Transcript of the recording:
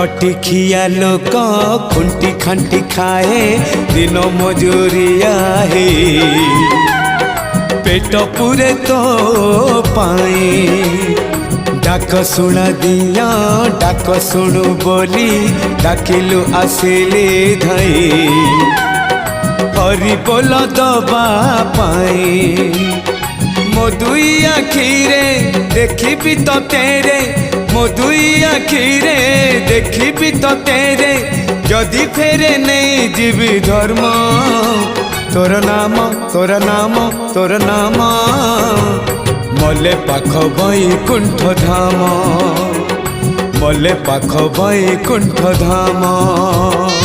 खटी खिया लोक खुंटी खांटी खाए दिन मजूरिया हे पेट पूरे तो पाए डाक शुणा दिया डाक शुणु बोली डाकिलु आसिले धाई हरि बोल दबा पाए मो दुई आखिरे देखी तो तेरे मो दुई आखिरे देखी तो तेरे जदि फेरे नहीं जीवी धर्म तोर नाम तोर नाम तोर नाम मले पाख बैकुंठ धाम मले पाख बैकुंठ धाम।